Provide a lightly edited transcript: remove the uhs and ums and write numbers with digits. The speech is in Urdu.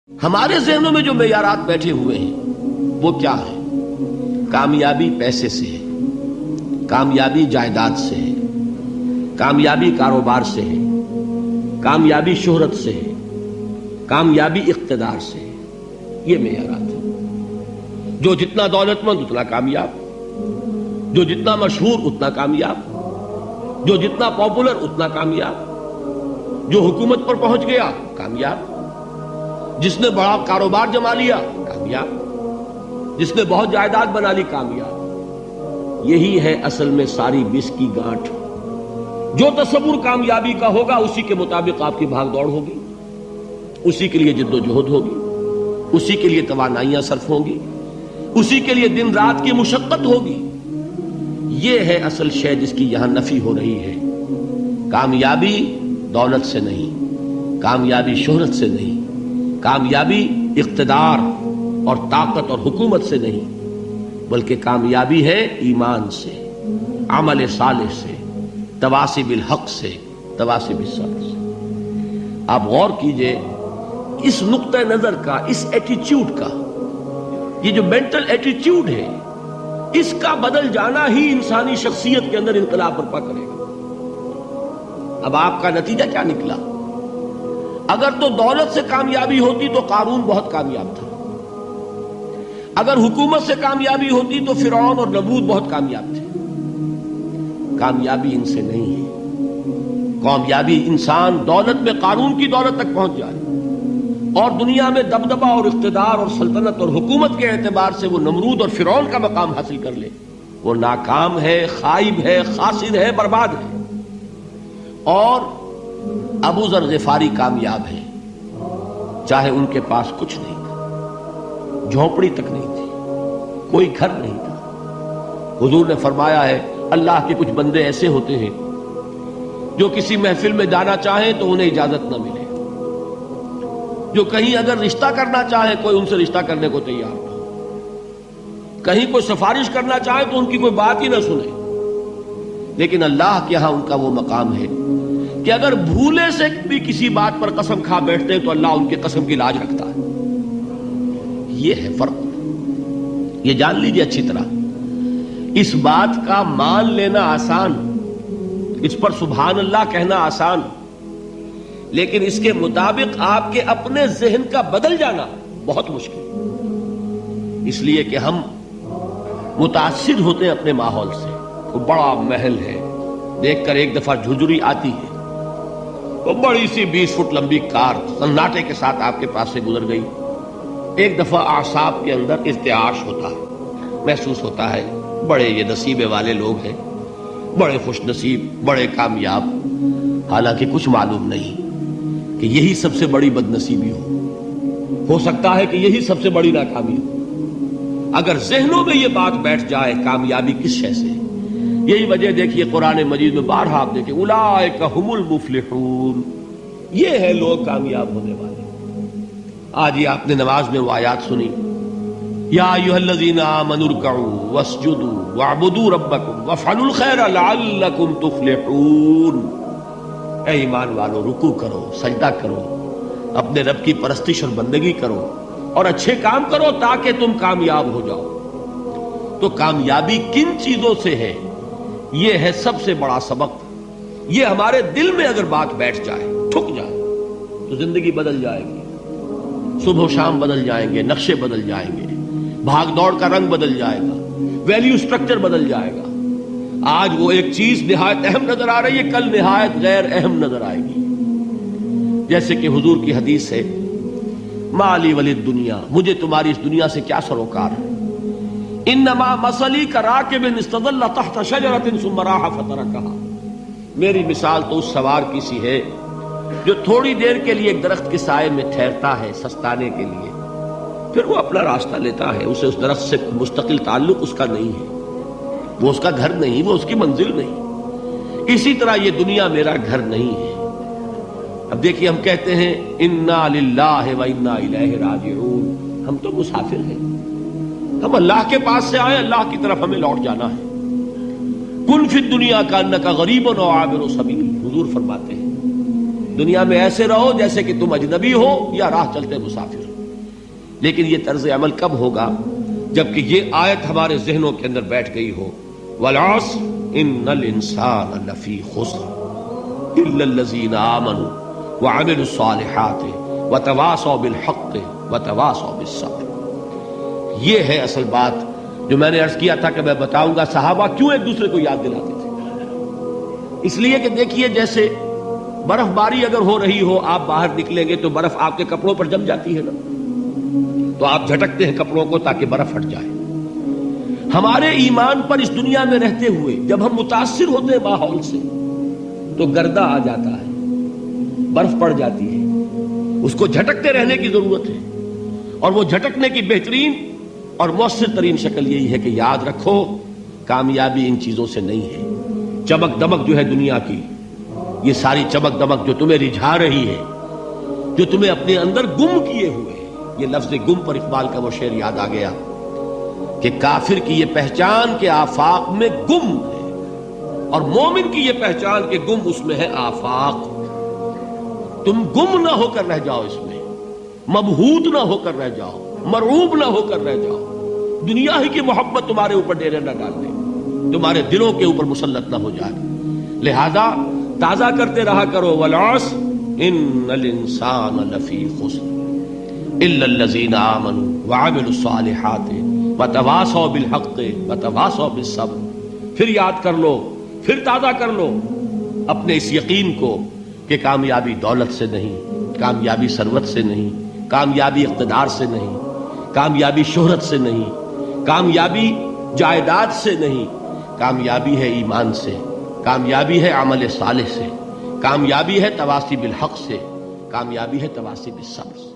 ہمارے ذہنوں میں جو معیارات بیٹھے ہوئے ہیں وہ کیا ہے؟ کامیابی پیسے سے ہے، کامیابی جائیداد سے ہے، کامیابی کاروبار سے ہے، کامیابی شہرت سے ہے، کامیابی اقتدار سے ہے. یہ معیارات ہیں. جو جتنا دولت مند اتنا کامیاب، جو جتنا مشہور اتنا کامیاب، جو جتنا پاپولر اتنا کامیاب، جو حکومت پر پہنچ گیا کامیاب، جس نے بڑا کاروبار جما لیا کامیاب، جس نے بہت جائیداد بنا لی کامیاب. یہی ہے اصل میں ساری بس کی گانٹھ. جو تصور کامیابی کا ہوگا اسی کے مطابق آپ کی بھاگ دوڑ ہوگی، اسی کے لیے جد و جہد ہوگی، اسی کے لیے توانائیاں صرف ہوں گی، اسی کے لیے دن رات کی مشقت ہوگی. یہ ہے اصل شے جس کی یہاں نفی ہو رہی ہے. کامیابی دولت سے نہیں، کامیابی شہرت سے نہیں، کامیابی اقتدار اور طاقت اور حکومت سے نہیں، بلکہ کامیابی ہے ایمان سے، عمل صالح سے، تواصی بالحق سے، تواصی بالصبر سے. آپ غور کیجئے اس نقطہ نظر کا، اس ایٹیچیوڈ کا، یہ جو مینٹل ایٹیچیوڈ ہے اس کا بدل جانا ہی انسانی شخصیت کے اندر انقلاب برپا کرے گا. اب آپ کا نتیجہ کیا نکلا؟ اگر تو دولت سے کامیابی ہوتی تو قارون بہت کامیاب تھا، اگر حکومت سے کامیابی ہوتی تو فرعون اور نمرود بہت کامیاب تھے. کامیابی ان سے نہیں ہے. کامیابی انسان دولت میں قارون کی دولت تک پہنچ جائے اور دنیا میں دبدبہ اور اقتدار اور سلطنت اور حکومت کے اعتبار سے وہ نمرود اور فرعون کا مقام حاصل کر لے، وہ ناکام ہے، خائب ہے، خاسر ہے، برباد ہے. اور ابو ذر غفاری کامیاب ہے، چاہے ان کے پاس کچھ نہیں تھا، جھونپڑی تک نہیں تھی، کوئی گھر نہیں تھا. حضور نے فرمایا ہے اللہ کے کچھ بندے ایسے ہوتے ہیں جو کسی محفل میں جانا چاہیں تو انہیں اجازت نہ ملے، جو کہیں اگر رشتہ کرنا چاہے کوئی ان سے رشتہ کرنے کو تیار نہ، کہیں کوئی سفارش کرنا چاہے تو ان کی کوئی بات ہی نہ سنے. لیکن اللہ کے ہاں ان کا وہ مقام ہے کہ اگر بھولے سے بھی کسی بات پر قسم کھا بیٹھتے ہیں تو اللہ ان کے قسم کی لاج رکھتا ہے. یہ ہے فرق. یہ جان لیجیے اچھی طرح. اس بات کا مان لینا آسان، اس پر سبحان اللہ کہنا آسان، لیکن اس کے مطابق آپ کے اپنے ذہن کا بدل جانا بہت مشکل. اس لیے کہ ہم متاثر ہوتے ہیں اپنے ماحول سے. وہ بڑا محل ہے، دیکھ کر ایک دفعہ جھجری آتی ہے، وہ بڑی سی 20 فٹ لمبی کار سناٹے کے ساتھ آپ کے پاس سے گزر گئی. ایک دفعہ اعصاب کے اندر ارتعاش ہوتا ہے، محسوس ہوتا ہے بڑے یہ نصیبے والے لوگ ہیں، بڑے خوش نصیب، بڑے کامیاب. حالانکہ کچھ معلوم نہیں کہ یہی سب سے بڑی بد نصیبی ہو سکتا ہے کہ یہی سب سے بڑی ناکامی ہو. اگر ذہنوں میں یہ بات بیٹھ جائے کامیابی کس شے سے. یہی وجہ دیکھیے قرآن مجید میں بارہا آپ دیکھیں اولئک هم المفلحون، یہ ہے لوگ کامیاب ہونے والے. آج یہ آپ نے نماز میں وہ آیات سنی، یا ایھا الذین آمنوا ارکعوا واسجدوا واعبدوا ربکم وافعلوا الخیر لعلکم تفلحون. اے ایمان والو، رکوع کرو، سجدہ کرو، اپنے رب کی پرستش اور بندگی کرو اور اچھے کام کرو تاکہ تم کامیاب ہو جاؤ. تو کامیابی کن چیزوں سے ہے؟ یہ ہے سب سے بڑا سبق. یہ ہمارے دل میں اگر بات بیٹھ جائے، ٹھک جائے، تو زندگی بدل جائے گی. صبح و شام بدل جائیں گے، نقشے بدل جائیں گے، بھاگ دوڑ کا رنگ بدل جائے گا، ویلیو سٹرکچر بدل جائے گا. آج وہ ایک چیز نہایت اہم نظر آ رہی ہے، کل نہایت غیر اہم نظر آئے گی. جیسے کہ حضور کی حدیث ہے مالی ولد دنیا، مجھے تمہاری اس دنیا سے کیا سروکار ہے. انما مثلی کراکب استظل تحت شجرۃ ثم راح فترکھا، میری مثال تو اس سوار کی سی ہے جو تھوڑی دیر کے لیے ایک درخت کے سائے میں ٹھہرتا ہے سستانے کے لیے، پھر وہ اپنا راستہ لیتا ہے. اسے اس درخت سے مستقل تعلق اس کا نہیں ہے، وہ اس کا گھر نہیں، وہ اس کی منزل نہیں. اسی طرح یہ دنیا میرا گھر نہیں ہے. اب دیکھیے ہم کہتے ہیں انا للہ و انا الیہ راجعون، ہم تو مسافر ہیں، ہم اللہ کے پاس سے آئے، اللہ کی طرف ہمیں لوٹ جانا ہے. کن فی الدنیا کانک غریب و عابر سبیل، حضور فرماتے ہیں دنیا میں ایسے رہو جیسے کہ تم اجنبی ہو یا راہ چلتے مسافر. لیکن یہ طرز عمل کب ہوگا؟ جبکہ یہ آیت ہمارے ذہنوں کے اندر بیٹھ گئی ہو، والعصر ان الانسان لفی خسر الا الذین آمنوا وعملوا الصالحات وتواصوا بالحق وتواصوا بالصبر۔ یہ ہے اصل بات جو میں نے عرض کیا تھا کہ میں بتاؤں گا صحابہ کیوں ایک دوسرے کو یاد دلاتے تھے۔ اس لیے کہ دیکھیے جیسے برف باری اگر ہو رہی ہو، آپ باہر نکلیں گے تو برف آپ کے کپڑوں پر جم جاتی ہے نا، تو آپ جھٹکتے ہیں کپڑوں کو تاکہ برف ہٹ جائے۔ ہمارے ایمان پر اس دنیا میں رہتے ہوئے جب ہم متاثر ہوتے ہیں ماحول سے تو گردہ آ جاتا ہے، برف پڑ جاتی ہے، اس کو جھٹکتے رہنے کی ضرورت ہے۔ اور وہ جھٹکنے کی بہترین اور مؤثر ترین شکل یہی ہے کہ یاد رکھو کامیابی ان چیزوں سے نہیں ہے۔ چمک دمک جو ہے دنیا کی، یہ ساری چمک دمک جو تمہیں رجھا رہی ہے، جو تمہیں اپنے اندر گم کیے ہوئے، یہ لفظ گم پر اقبال کا وہ شعر یاد آ گیا کہ کافر کی یہ پہچان کے آفاق میں گم ہے، اور مومن کی یہ پہچان کے گم اس میں ہے آفاق۔ تم گم نہ ہو کر رہ جاؤ، اس میں مبہوت نہ ہو کر رہ جاؤ، مرعوب نہ ہو کر رہ جاؤ، دنیا ہی کی محبت تمہارے اوپر ڈیرے نہ ڈال دے، تمہارے دلوں کے اوپر مسلط نہ ہو جائے۔ لہذا تازہ کرتے رہا کرو، والعصر ان الانسان لفی خسر الا الذین آمنوا وعملوا الصالحات وتواصوا بالحق وتواصوا بالصبر۔ پھر یاد کر لو، پھر تازہ کر لو اپنے اس یقین کو کہ کامیابی دولت سے نہیں، کامیابی ثروت سے نہیں، کامیابی اقتدار سے نہیں، کامیابی شہرت سے نہیں، کامیابی جائیداد سے نہیں، کامیابی ہے ایمان سے، کامیابی ہے عمل صالح سے، کامیابی ہے تواصی بالحق سے، کامیابی ہے تواصی بالصبر سے۔